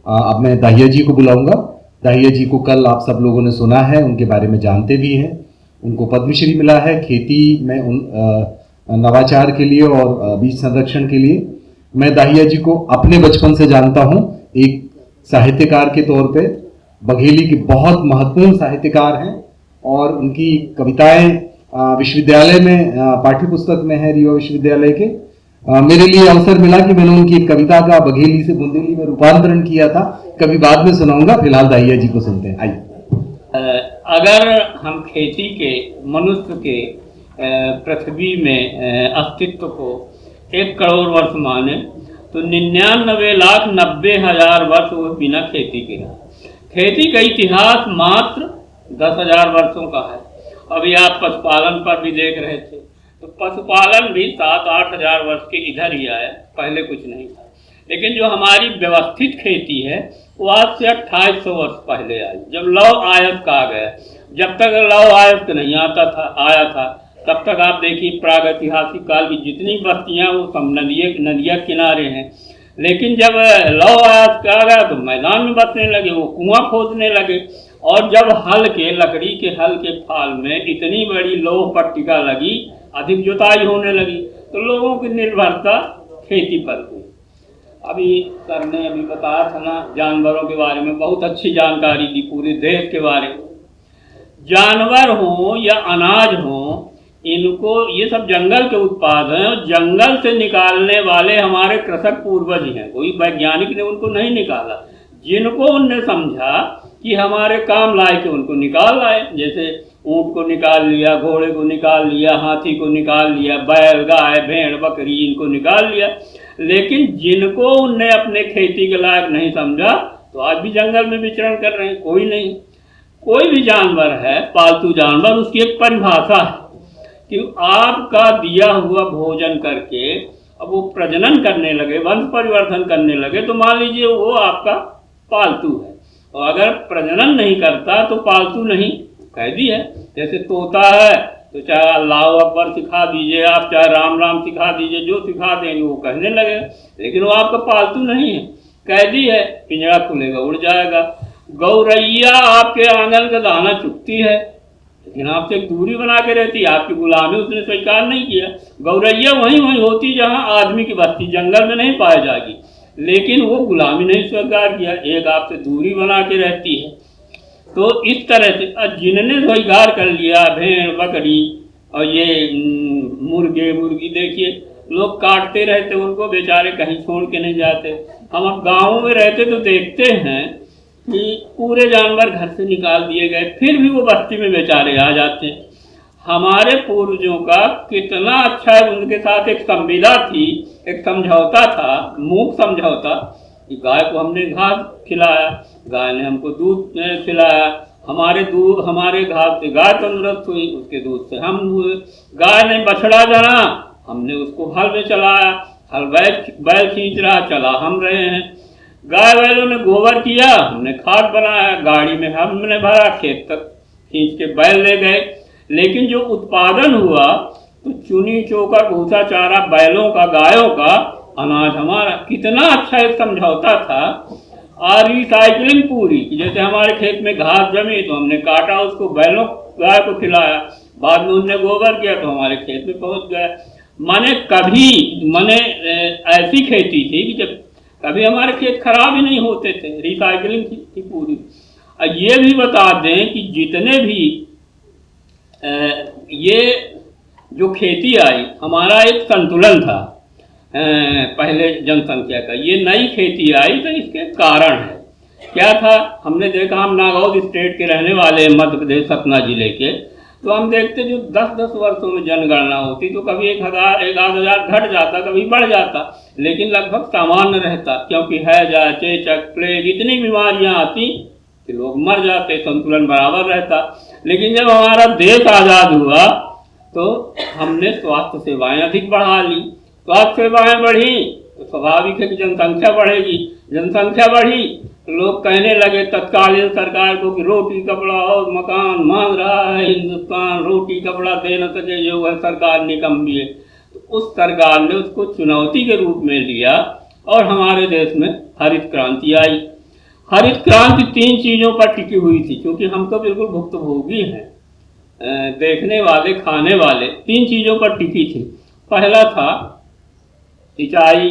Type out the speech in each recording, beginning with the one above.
अब मैं दाहिया जी को बुलाऊंगा। दाहिया जी को कल आप सब लोगों ने सुना है, उनके बारे में जानते भी हैं। उनको पद्मश्री मिला है खेती में नवाचार के लिए और बीज संरक्षण के लिए। मैं दाहिया जी को अपने बचपन से जानता हूं, एक साहित्यकार के तौर पे। बघेली के बहुत महत्वपूर्ण साहित्यकार हैं और उनकी कविताएं विश्वविद्यालय में पाठ्य पुस्तक में है, रीवा विश्वविद्यालय के। मेरे लिए अवसर मिला कि मैंने उनकी एक कविता का बघेली से बुंदेली में रूपांतरण किया था, कभी बाद में सुनाऊंगा। फिलहाल दाहिया जी को सुनते हैं, आइए। अगर हम खेती के, मनुष्य के पृथ्वी में अस्तित्व को 1 करोड़ वर्ष माने तो 99,90,000 वर्ष वो बिना खेती के रहा। खेती का इतिहास मात्र 10,000 वर्षों का है। अभी आप पशुपालन पर भी देख रहे थे, तो पशुपालन भी 7-8 हजार वर्ष के इधर ही आया, पहले कुछ नहीं था। लेकिन जो हमारी व्यवस्थित खेती है वो आज से 2800 वर्ष पहले आई, जब लौह आयस्क आ गया। जब तक लौह आयस्क नहीं आया था तब तक आप देखिए प्रागैतिहासिक काल की जितनी बस्तियां वो सब नदिया किनारे हैं। लेकिन जब लौह आयस्क आ गया तो मैदान में बसने लगे, वो कुआं खोदने लगे। और जब लकड़ी के हल के फाल में इतनी बड़ी लौह पट्टिका लगी, अधिक जुताई होने लगी, तो लोगों की निर्भरता खेती पर हुई। अभी सर ने अभी बताया था ना, जानवरों के बारे में बहुत अच्छी जानकारी दी, पूरे देश के बारे में। जानवर हो या अनाज हो, इनको ये सब जंगल के उत्पाद हैं और जंगल से निकालने वाले हमारे कृषक पूर्वज हैं। कोई वैज्ञानिक ने उनको नहीं निकाला, जिनको उनने समझा कि हमारे काम लायक उनको निकाल लाए। जैसे ऊँट को निकाल लिया, घोड़े को निकाल लिया, हाथी को निकाल लिया, बैल, गाय, भेड़, बकरी, इनको निकाल लिया। लेकिन जिनको उनने अपने खेती के लायक नहीं समझा तो आज भी जंगल में विचरण कर रहे हैं। कोई नहीं, कोई भी जानवर है, पालतू जानवर, उसकी एक परिभाषा है कि आपका दिया हुआ भोजन करके अब वो प्रजनन करने लगे, वंश परिवर्धन करने लगे, तो मान लीजिए वो आपका पालतू है। और अगर प्रजनन नहीं करता तो पालतू नहीं, कैदी है। जैसे तोता है तो चाहे अल्लाह अकबर सिखा दीजिए आप, चाहे राम राम सिखा दीजिए, जो सिखा देंगे वो कहने लगे, लेकिन वो आपका पालतू नहीं है, कैदी है। पिंजरा खुलेगा उड़ जाएगा। गौरैया आपके आंगन का दाना चुगती है, लेकिन आपसे एक दूरी बना के रहती है, आपकी गुलामी उसने स्वीकार नहीं किया। गौरैया वहीं होती जहां आदमी की बस्ती, जंगल में नहीं पाई जाएगी, लेकिन वो गुलामी नहीं स्वीकार किया, एक आपसे दूरी बना के रहती है। तो इस तरह से जिन्होंने स्वीकार कर लिया, भेड़, बकरी और ये मुर्गे, मुर्गी, देखिए लोग काटते रहते, उनको बेचारे कहीं छोड़ के नहीं जाते। हम अब गाँवों में रहते तो देखते हैं कि पूरे जानवर घर से निकाल दिए गए, फिर भी वो बस्ती में बेचारे आ जाते हैं। हमारे पूर्वजों का कितना अच्छा है, उनके साथ एक संविदा थी, एक समझौता था, मूक समझौता। गाय को हमने घास खिलाया, गाय ने हमको दूध खिलाया, हमारे घास से गाय तंदुरुस्त हुई, उसके दूध से हम हुए। गाय ने बछड़ा जना, हमने उसको हल में चलाया, हल बैल खींच रहा, चला हम रहे हैं। गाय बैलों ने गोबर किया, हमने खाद बनाया, गाड़ी में हमने भरा, खेत तक खींच के बैल ले गए। लेकिन जो उत्पादन हुआ तो चुनी चोकर भूसा चारा बैलों का, गायों का, अनाज हमारा। कितना अच्छा एक समझौता था। और रिसाइकलिंग पूरी, जैसे हमारे खेत में घास जमी तो हमने काटा, उसको बैलों, गाय को खिलाया, बाद में उनने गोबर किया तो हमारे खेत में पहुंच गया। माने ऐसी खेती थी कि जब कभी हमारे खेत खराब ही नहीं होते थे, रिसाइकलिंग थी पूरी। ये भी बता दें कि जितने भी ये जो खेती आई, हमारा एक संतुलन था पहले जनसंख्या का। ये नई खेती आई तो इसके कारण है क्या था, हमने देखा, हम नागौर स्टेट के रहने वाले, मध्य प्रदेश सतना जिले के, तो हम देखते जो 10-10 वर्षों में जनगणना होती तो कभी 1,000 घट जाता, कभी बढ़ जाता, लेकिन लगभग सामान्य रहता, क्योंकि हैजा, चेचक, प्लेग, इतनी बीमारियां आती कि लोग मर जाते, संतुलन बराबर रहता। लेकिन जब हमारा देश आज़ाद हुआ तो हमने स्वास्थ्य सेवाएं अधिक बढ़ा ली। स्वास्थ्य सेवाएं बढ़ी तो स्वाभाविक है कि जनसंख्या बढ़ेगी। जनसंख्या बढ़ी तो लोग कहने लगे तत्कालीन सरकार को कि रोटी, कपड़ा और मकान मांग रहा है हिंदुस्तान, रोटी कपड़ा दे न सके, जो है सरकार निकम्मी है। तो उस सरकार ने उसको चुनौती के रूप में लिया और हमारे देश में हरित क्रांति आई। हरित क्रांति 3 चीज़ों पर टिकी हुई थी, क्योंकि हम तो बिल्कुल भुक्तभोगी हैं, देखने वाले खाने वाले। 3 चीज़ों पर टिकी थी। पहला था सिंचाई,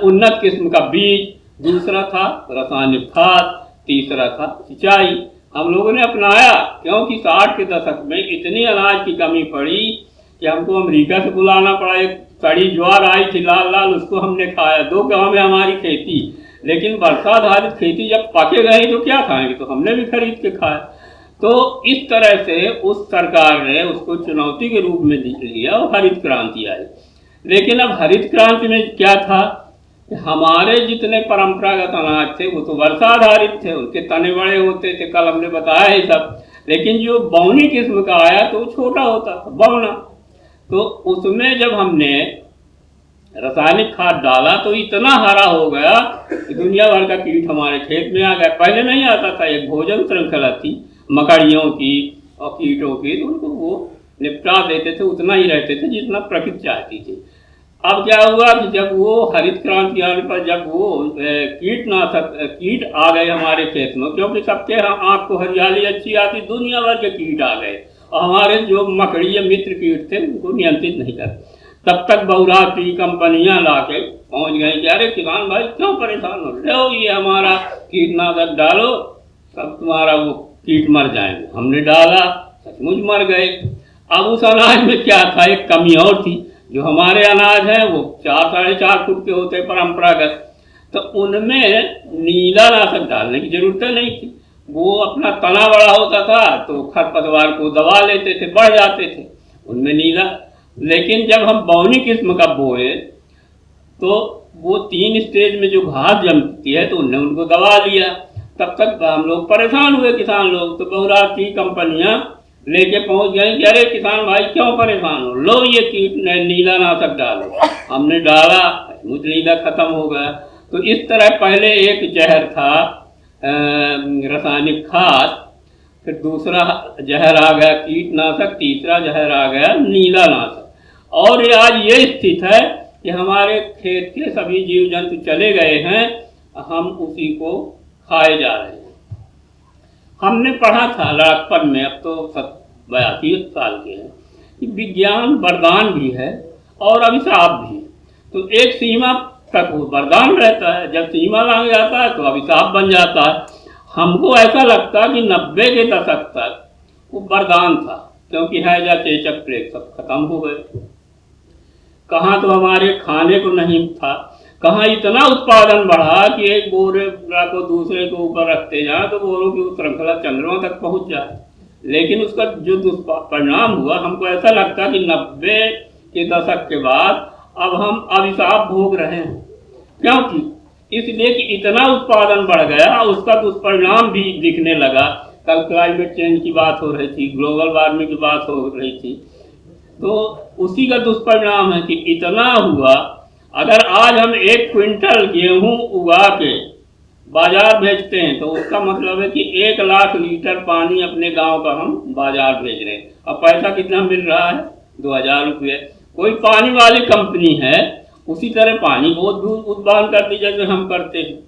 उन्नत किस्म का बीज, दूसरा था रासायनिक खाद, तीसरा था सिंचाई। हम लोगों ने अपनाया, क्योंकि 60 के दशक में इतनी अनाज की कमी पड़ी कि हमको अमेरिका से बुलाना पड़ा। एक कड़ी ज्वार आई थी लाल लाल, उसको हमने खाया। 2 गांव में हमारी खेती, लेकिन वर्षा आधारित खेती जब पके गई तो क्या खाएंगे, तो हमने भी खरीद के खाया। तो इस तरह से उस सरकार ने उसको चुनौती के रूप में लिया और हरित क्रांति आई। लेकिन अब हरित क्रांति में क्या था कि हमारे जितने परंपरागत अनाज थे वो तो वर्षा आधारित थे, उनके तने बड़े होते थे, कल हमने बताया ही सब। लेकिन जो बौनी किस्म का आया तो वो छोटा होता था, बौना। तो उसमें जब हमने रासायनिक खाद डाला तो इतना हरा हो गया कि दुनिया भर का कीट हमारे खेत में आ गया। पहले नहीं आता था, एक भोजन श्रृंखला थी मकड़ियों की और कीटों की, तो उनको वो निपटा देते थे, उतना ही रहते थे जितना प्रकृति चाहती थी। अब क्या हुआ कि जब वो हरित क्रांति आने पर जब वो कीट आ गए हमारे खेत में, क्योंकि सबके आँख को हरियाली अच्छी आती, दुनिया भर के कीट आ गए और हमारे जो मकड़िया मित्र कीट थे उनको नियंत्रित नहीं कर। तब तक बहुराष्ट्रीय कंपनियां लाके पहुंच गई कि अरे किसान भाई क्यों परेशान हो रहे हो, ये हमारा कीटनाशक डालो, सब तुम्हारा वो कीट मर जाएंगे। हमने डाला, सचमुच मर गए। अब उस अनाज में क्या था, एक कमी और थी। जो हमारे अनाज हैं वो 4-4.5 फुट के होते परंपरागत, तो उनमें नीला नाशक डालने की जरूरत नहीं थी। वो अपना तना बड़ा होता था तो खरपतवार को दबा लेते थे, बढ़ जाते थे उनमें नीला। लेकिन जब हम बौनी किस्म का बोए तो वो 3 स्टेज में जो घास जमती है तो उनने उनको दबा लिया। तब तक हम लोग परेशान हुए, किसान लोग। तो बहुराष्ट्रीय कंपनियां लेके पहुंच गई कि अरे किसान भाई क्यों परेशान हो, लो ये कीट नीला नाशक डालो। हमने डाला, मुझ नीला खत्म हो गया। तो इस तरह पहले एक जहर था रासायनिक खाद, फिर दूसरा जहर आ गया कीटनाशक, तीसरा जहर आ गया नीला नाशक। और आज ये स्थिति है कि हमारे खेत के सभी जीव जंतु चले गए हैं, हम उसी को खाए जा रहे हैं। हमने पढ़ा था लड़कपन में, अब तो 82 साल के हैं, कि विज्ञान वरदान भी है और अभिशाप भी। तो एक सीमा तक वो वरदान रहता है, जब सीमा लांघ जाता है तो अभिशाप बन जाता है। हमको ऐसा लगता कि 90 के दशक तक वो वरदान था, क्योंकि हैजा चेचक प्लेग सब खत्म हो गए। कहाँ तो हमारे खाने को नहीं था, कहाँ इतना उत्पादन बढ़ा कि एक बोरे को दूसरे के ऊपर रखते जाए तो बोरों की श्रृंखला चंद्रमा तक पहुंच जाए। लेकिन उसका जो दुष्परिणाम हुआ, हमको ऐसा लगता कि 90 के दशक के बाद अब हम अभिशाप भोग रहे हैं। क्योंकि इसलिए कि इतना उत्पादन बढ़ गया, उसका दुष्परिणाम भी दिखने लगा। कल क्लाइमेट चेंज की बात हो रही थी, ग्लोबल वार्मिंग की बात हो रही थी, तो उसी का दुष्परिणाम है कि इतना हुआ। अगर आज हम 1 क्विंटल गेहूं उगा के बाजार भेजते हैं तो उसका मतलब है कि 1 लाख लीटर पानी अपने गांव का हम बाजार भेज रहे हैं। अब पैसा कितना मिल रहा है, 2000 रुपये। कोई पानी वाली कंपनी है, उसी तरह पानी बहुत दूर उत्पादन करती जैसे हम करते हैं,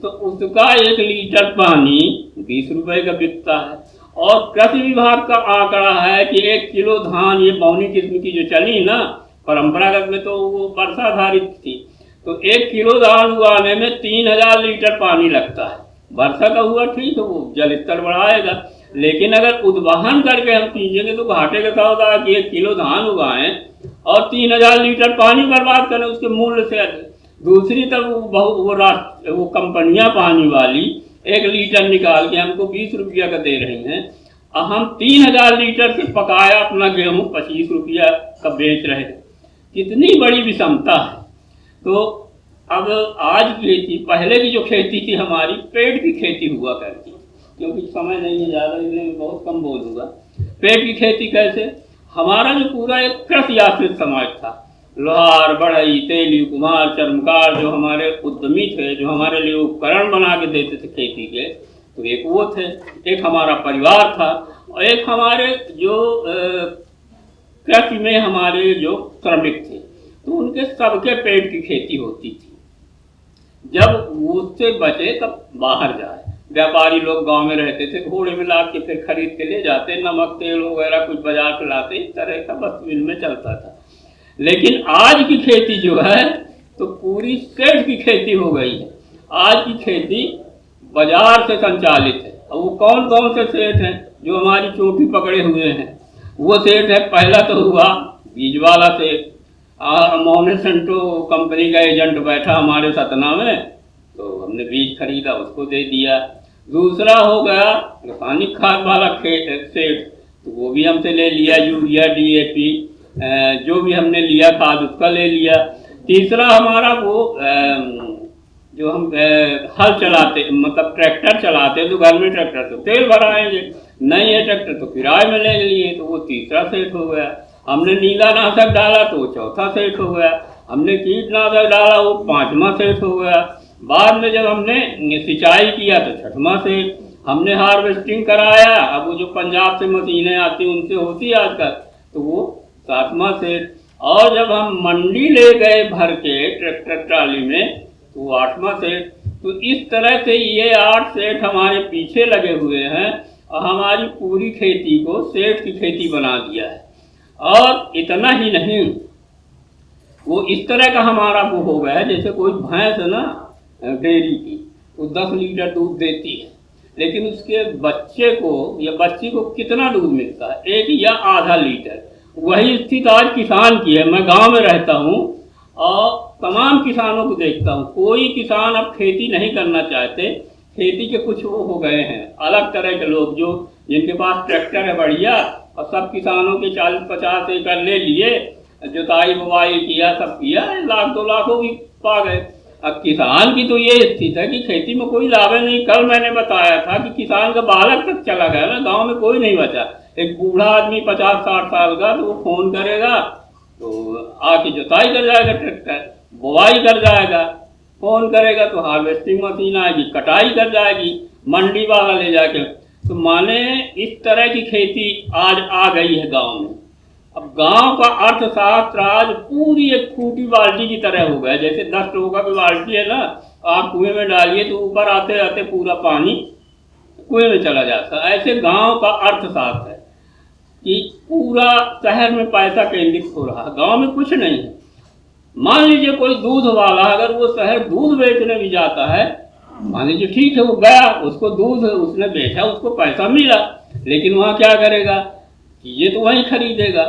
तो उसका 1 लीटर पानी 20 रुपये का बिकता है। और कृषि विभाग का आंकड़ा है कि 1 किलो धान, ये बौनी किस्म की जो चली ना, परंपरागत में तो वो वर्षाधारित थी, तो 1 किलो धान उगाने में 3000 लीटर पानी लगता है। वर्षा का हुआ ठीक है, वो जल स्तर बढ़ाएगा। लेकिन अगर उद्वहन करके हम पीजेंगे तो घाटे का सौदा कि 1 किलो धान उगाएं और 3000 लीटर पानी बर्बाद करें उसके मूल्य से अधिक। दूसरी तरफ वो कंपनियां पानी वाली 1 लीटर निकाल के हमको 20 रुपया का दे रही हैं, और हम 3000 लीटर से पकाया अपना गेहूं 25 रुपया का बेच रहे हैं। कितनी बड़ी विषमता है। तो अब आज खेती, पहले की जो खेती थी हमारी, पेट की खेती हुआ करती, क्योंकि समय नहीं है ज़्यादा, इसलिए मैं बहुत कम बोलूँगा। पेट की खेती कैसे, हमारा जो पूरा एक कृषि आश्रित समाज था, लोहार, बढ़ई, तेली, कुम्हार, चर्मकार, जो हमारे उद्यमी थे, जो हमारे लिए उपकरण बना के देते थे खेती के, तो एक वो थे, एक हमारा परिवार था, और एक हमारे जो कृषि में हमारे जो श्रमिक थे, तो उनके सबके पेट की खेती होती थी। जब उससे बचे तब बाहर जाए। व्यापारी लोग गांव में रहते थे, घोड़े में लाद के फिर खरीद के ले जाते, नमक तेल वगैरह कुछ बाजार से लाते, इस तरह का वस्तु में चलता था। लेकिन आज की खेती जो है तो पूरी सेठ की खेती हो गई है। आज की खेती बाजार से संचालित है। और वो कौन कौन से सेठ हैं जो हमारी चोटी पकड़े हुए हैं? वो सेठ है, पहला तो हुआ बीज वाला सेठ, मोनेसेंटो कंपनी का एजेंट बैठा हमारे सतना में, तो हमने बीज खरीदा, उसको दे दिया। दूसरा हो गया रासायनिक खाद वाला सेठ, तो वो भी हमसे ले लिया, यूरिया DAP जो भी हमने लिया खाद उसका ले लिया। तीसरा हमारा वो जो हम हल चलाते, मतलब ट्रैक्टर चलाते, तो घर में ट्रैक्टर तो तेल भराएंगे, नहीं है ट्रैक्टर तो किराए में ले लिए, तो वो तीसरा सेठ हो गया। हमने नीलानाशक डाला तो वो चौथा सेठ हो गया। हमने कीटनाशक डाला वो पांचवा सेठ हो गया। बाद में जब हमने सिंचाई किया तो छठवां सेठ। हमने हार्वेस्टिंग कराया, अब वो जो पंजाब से मशीनें आती उनसे होती आजकल, तो वो सातवां सेठ। और जब हम मंडी ले गए भर के ट्रैक्टर ट्राली में तो वो आठवां सेठ। तो इस तरह से ये 8 सेठ हमारे पीछे लगे हुए हैं और हमारी पूरी खेती को सेठ की खेती बना दिया है। और इतना ही नहीं, वो इस तरह का हमारा वो हो गया है, जैसे कोई भैंस है ना डेयरी की, वो 10 लीटर दूध देती है, लेकिन उसके बच्चे को या बच्ची को कितना दूध मिलता है? 1 या आधा लीटर। वही स्थिति आज किसान की है। मैं गांव में रहता हूं और तमाम किसानों को देखता हूं, कोई किसान अब खेती नहीं करना चाहते। खेती के कुछ वो हो गए हैं अलग तरह के लोग, जो जिनके पास ट्रैक्टर है बढ़िया, और सब किसानों के 40-50 एकड़ ले लिए, जुताई बुवाई किया, सब किया, 1-2 लाख भी पा गए। अब किसान की तो ये स्थिति है कि खेती में कोई लाभ नहीं। कल मैंने बताया था कि किसान का बालक तक चला गया ना, गांव में कोई नहीं बचा। एक बूढ़ा आदमी 50-60 साल का, तो वो फोन करेगा तो आके जुताई कर जाएगा, ट्रैक्टर बुवाई कर जाएगा, फोन करेगा तो हार्वेस्टिंग मशीन आएगी, कटाई कर जाएगी, मंडी वाला ले जाके। तो माने इस तरह की खेती आज आ गई है गांव में। अब गांव का अर्थशास्त्र आज पूरी एक फूटी बाल्टी की तरह हो गया। जैसे 10 टोका की बाल्टी है ना, आप कुएं में डालिए तो ऊपर आते आते पूरा पानी कुएं में चला जाता। ऐसे गांव का अर्थशास्त्र है कि पूरा शहर में पैसा केंद्रित हो रहा है, गांव में कुछ नहीं है। मान लीजिए कोई दूध वाला, अगर वो शहर दूध बेचने भी जाता है, मान लीजिए ठीक है, वो गया, उसको दूध उसने बेचा, उसको पैसा मिला, लेकिन वहाँ क्या करेगा? चीजें तो वहीं खरीदेगा।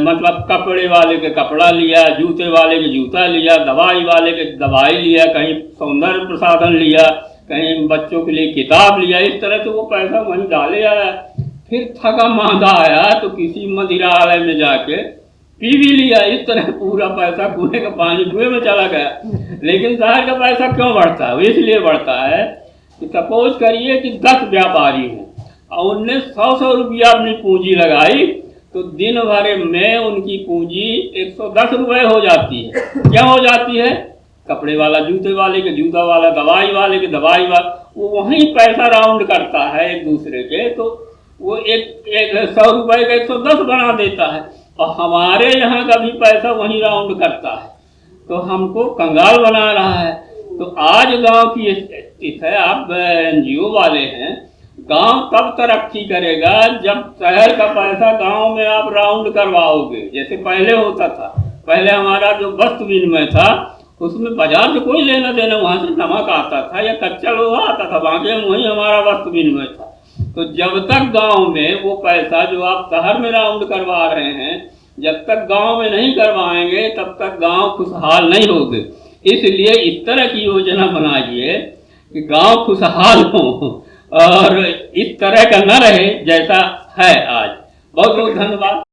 मतलब कपड़े वाले के कपड़ा लिया, जूते वाले के जूता लिया, दवाई वाले के दवाई लिया, कहीं सौंदर्य प्रसाधन लिया, कहीं बच्चों के लिए किताब लिया। इस तरह से वो पैसा वहीं डाले आया। फिर थका मांदा आया तो किसी मदिरालय में जाके पी भी लिया। इस तरह पूरा पैसा कुएं का पानी कुएं में चला गया। लेकिन शहर का पैसा क्यों बढ़ता है? इसलिए बढ़ता है कि सपोज करिए कि 10 व्यापारी हैं और उनने 100 रुपया अपनी पूंजी लगाई, तो दिन भर में उनकी पूंजी 110 रुपये हो जाती है। क्या हो जाती है? कपड़े वाला जूते वाले के जूता वाला, दवाई वाले के दवाई वाला, वो वहीं पैसा राउंड करता है एक दूसरे के, तो वो एक 100 रुपये का 110 बना देता है। और हमारे यहाँ का भी पैसा वहीं राउंड करता है, तो हमको कंगाल बना रहा है। तो आज गांव की स्थिति है, आप NGO वाले हैं, गांव तब तरक्की करेगा जब शहर का पैसा गांव में आप राउंड करवाओगे। जैसे पहले होता था, पहले हमारा जो वस्तु विनिमय था उसमें बाजार से कोई लेना देना, वहाँ से नमक आता था या कच्चा लोहा आता था, बाकी वहीं हमारा वस्तु विनिमय था। तो जब तक गांव में वो पैसा जो आप शहर में राउंड करवा रहे हैं, जब तक गांव में नहीं करवाएंगे तब तक गांव खुशहाल नहीं होंगे। इसलिए इस तरह की योजना बनाइए कि गांव खुशहाल हो और इस तरह का न रहे जैसा है आज। बहुत बहुत धन्यवाद।